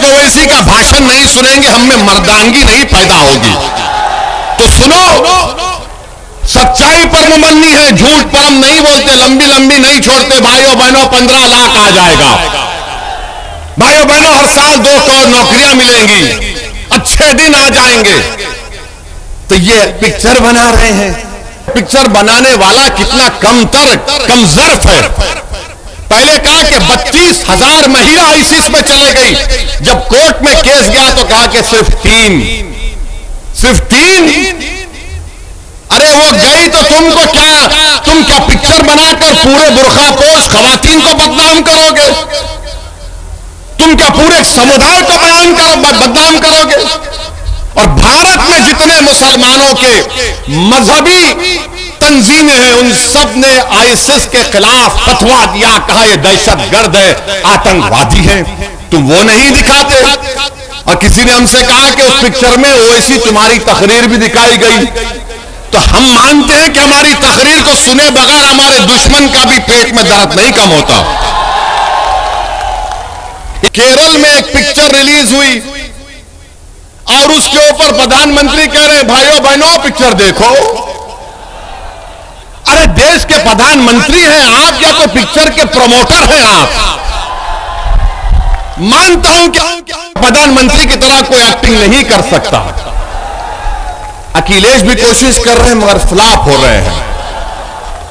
तक ओवैसी का भाषण नहीं सुनेंगे हम में मर्दानगी नहीं पैदा होगी। तो सुनो, सच्चाई पर मुमन्नी है, झूठ पर हम नहीं बोलते, लंबी लंबी नहीं छोड़ते। भाइयों बहनों 15 लाख आ जाएगा। भाइयों बहनों हर साल 2 करोड़ नौकरियां मिलेंगी, अच्छे दिन आ जाएंगे। तो ये पिक्चर बना रहे हैं। पिक्चर बनाने वाला कितना कमजर्फ है। पहले कहा कि 32,000 महिला आईसीस में चले गई, जब कोर्ट में केस गया तो कहा कि सिर्फ 3। अरे वो गई तो तुम क्या पिक्चर बनाकर पूरे बुर्खापोश खवातीन को बदनाम करोगे? तुम क्या पूरे समुदाय को बदनाम करोगे? और भारत में जितने मुसलमानों के मजहबी तंजीमें हैं उन सब ने आईएसआईएस के खिलाफ फतवा दिया, कहा यह दहशतगर्द है, आतंकवादी है। तुम वो नहीं दिखाते। और किसी ने हमसे कहा कि उस पिक्चर में ओवैसी तुम्हारी तकरीर भी दिखाई गई। तो हम मानते हैं कि हमारी तकरीर को सुने बगैर हमारे दुश्मन का भी पेट में दर्द नहीं कम होता। केरल में एक पिक्चर रिलीज हुई और उसके ऊपर प्रधानमंत्री कह रहे हैं भाइयों बहनों पिक्चर देखो। अरे देश के प्रधानमंत्री हैं आप या तो पिक्चर के प्रमोटर हैं आप? मानता हूं कि प्रधानमंत्री की तरह कोई एक्टिंग नहीं कर सकता। अखिलेश भी कोशिश कर रहे हैं मगर फ्लॉप हो रहे हैं।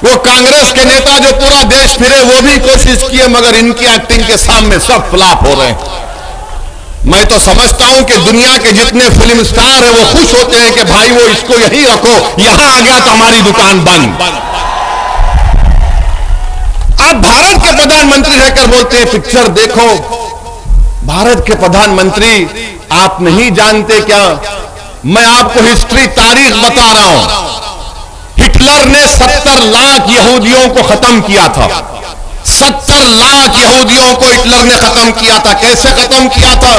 वो कांग्रेस के नेता जो पूरा देश फिरे वो भी कोशिश किए मगर इनकी एक्टिंग के सामने सब फ्लॉप हो रहे हैं। मैं तो समझता हूं कि दुनिया के जितने फिल्म स्टार हैं वो खुश होते हैं कि भाई वो इसको यहीं रखो, यहां आ गया तो हमारी दुकान बंद। आप भारत के प्रधानमंत्री रहकर बोलते हैं पिक्चर देखो। भारत के प्रधानमंत्री आप नहीं जानते क्या? मैं आपको हिस्ट्री तारीख बता रहा हूं। हिटलर ने 70 लाख यहूदियों को खत्म किया था। 70 लाख यहूदियों को हिटलर ने खत्म किया था। कैसे खत्म किया था?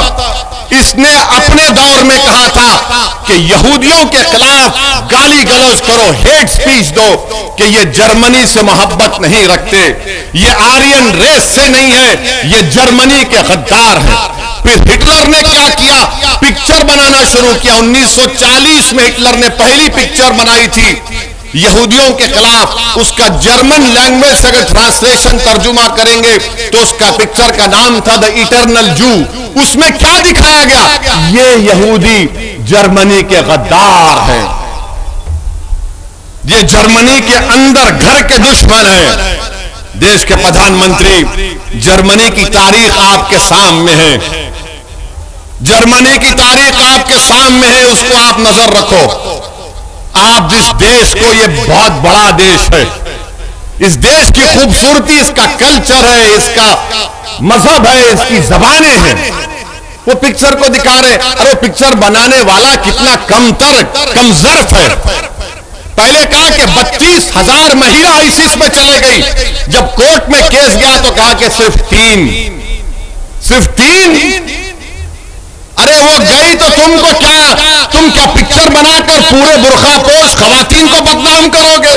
इसने अपने दौर में कहा था कि यहूदियों के खिलाफ गाली गलौज करो, हेट स्पीच दो कि ये जर्मनी से मोहब्बत नहीं रखते, ये आर्यन रेस से नहीं है, ये जर्मनी के गद्दार हैं। फिर हिटलर ने क्या किया? पिक्चर बनाना शुरू किया। 1940 में हिटलर ने पहली पिक्चर बनाई थी यहूदियों के खिलाफ। उसका जर्मन लैंग्वेज से अगर ट्रांसलेशन तर्जुमा करेंगे तो उसका पिक्चर का नाम था द इटर्नल जू। उसमें क्या दिखाया गया? ये यहूदी जर्मनी के गद्दार हैं, ये जर्मनी के अंदर घर के दुश्मन हैं। देश के प्रधानमंत्री जर्मनी की तारीख आपके सामने है, जर्मनी की तारीख आपके सामने है, उसको आप नजर रखो। आप जिस देश को, ये बहुत बड़ा देश है, इस देश की खूबसूरती, इसका कल्चर है, इसका मजहब है, इसकी जबानें हैं, वो पिक्चर को दिखा रहे। अरे पिक्चर बनाने वाला कितना कमजर्फ है। पहले कहा कि 32,000 महिला आईसीस में चले गई, जब कोर्ट में केस गया तो कहा कि सिर्फ 3। अरे वो गई तो तुम क्या पिक्चर बनाकर पूरे बुर्खापोश खवातीन को बदनाम करोगे?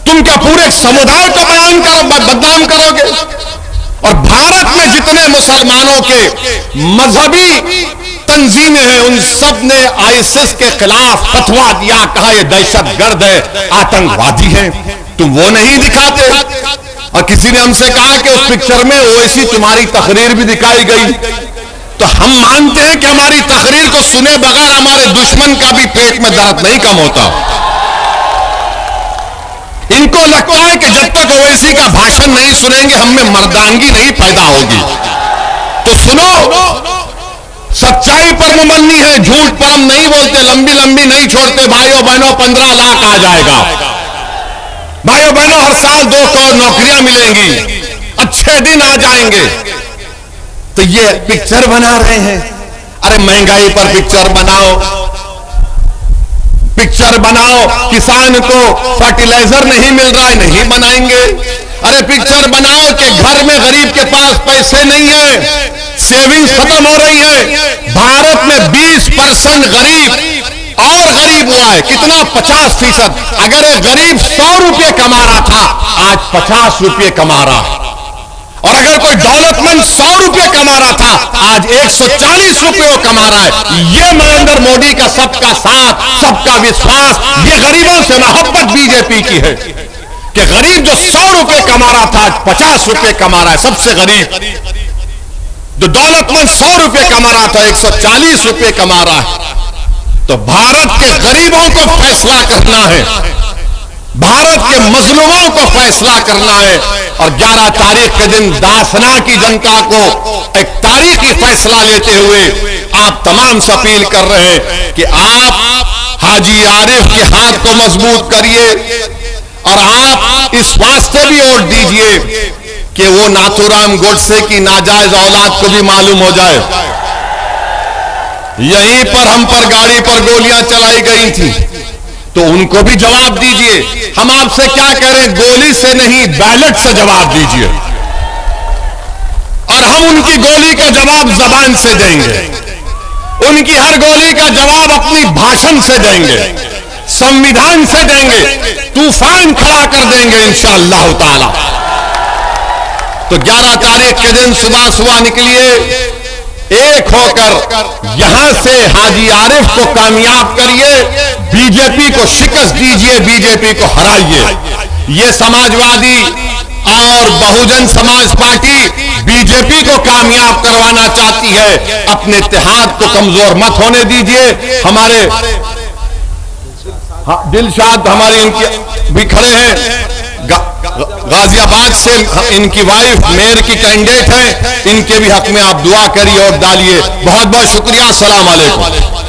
तुम क्या पूरे समुदाय को बदनाम करोगे? और भारत में जितने मुसलमानों के मजहबी तंजीमें हैं उन सब ने आईएसआईएस के खिलाफ फतवा दिया, कहा यह दहशतगर्द है, आतंकवादी है। तुम वो नहीं दिखाते। और किसी ने हमसे कहा कि उस पिक्चर में ओवैसी तुम्हारी तकरीर भी दिखाई गई। तो हम मानते हैं कि हमारी तकरीर को सुने बगैर हमारे दुश्मन का भी पेट में दर्द नहीं कम होता। इनको लगता है कि जब तक ओवैसी का भाषण नहीं सुनेंगे हम में मर्दानगी नहीं पैदा होगी। तो सुनो, सच्चाई पर मुमन्नी है, झूठ पर हम नहीं बोलते, लंबी लंबी नहीं छोड़ते। भाइयों बहनों 15 लाख आ जाएगा। भाइयों बहनों हर साल 2 करोड़ नौकरियां मिलेंगी, अच्छे दिन आ जाएंगे। तो ये पिक्चर बना रहे हैं। अरे महंगाई पर पिक्चर बनाओ, किसान को फर्टिलाइजर नहीं मिल रहा है, नहीं बनाएंगे। अरे पिक्चर बनाओ कि घर में गरीब के पास पैसे नहीं है, सेविंग्स खत्म हो रही है। भारत में 20% गरीब और गरीब हुआ है। कितना? 50%। अगर एक गरीब 100 रुपये कमा रहा था, आज 50 रुपये कमा रहा है। और अगर कोई दौलतमंद 100 रुपए कमा रहा था, आज 140 रुपए वो कमा रहा है। ये नरेंद्र मोदी का सबका साथ, सबका विश्वास, ये गरीबों से मोहब्बत बीजेपी की है कि गरीब जो 100 रुपए कमा रहा था, 50 रुपए कमा रहा है। सबसे गरीब जो दौलतमंद 100 रुपए कमा रहा था, 140 रुपए कमा रहा है। तो भारत के गरीबों को फैसला करना है, भारत के मजलूमों को फैसला करना है। और 11 तारीख के दिन दासना की जनता को एक तारीखी फैसला लेते हुए आप तमाम से अपील कर रहे हैं कि आप हाजी आरिफ के हाथ को मजबूत करिए और आप इस वास्ते भी वोट दीजिए कि वो नाथूराम गोडसे की नाजायज औलाद को भी मालूम हो जाए। यहीं पर हम पर गाड़ी पर गोलियां चलाई गई थी, तो उनको भी जवाब दीजिए। हम आपसे क्या कह रहे हैं, गोली से नहीं बैलेट से जवाब दीजिए। और हम उनकी गोली का जवाब जबान से देंगे, उनकी हर गोली का जवाब अपनी भाषण से देंगे, संविधान से देंगे, तूफान खड़ा कर देंगे इंशाअल्लाह ताला। तो 11 तारीख के दिन सुबह सुबह निकलिए, एक होकर यहां से हाजी आरिफ को कामयाब करिए, बीजेपी को शिकस्त दीजिए, बीजेपी को हराइए। ये समाजवादी और बहुजन समाज पार्टी बीजेपी को कामयाब करवाना चाहती है, अपने इत्तेहाद को कमजोर मत होने दीजिए। हमारे दिलशाद हमारे इनके भी खड़े हैं, गाजियाबाद से इनकी वाइफ मेयर की कैंडिडेट है, इनके भी हक में आप दुआ करिए और डालिए। बहुत बहुत शुक्रिया। अस्सलाम वालेकुम।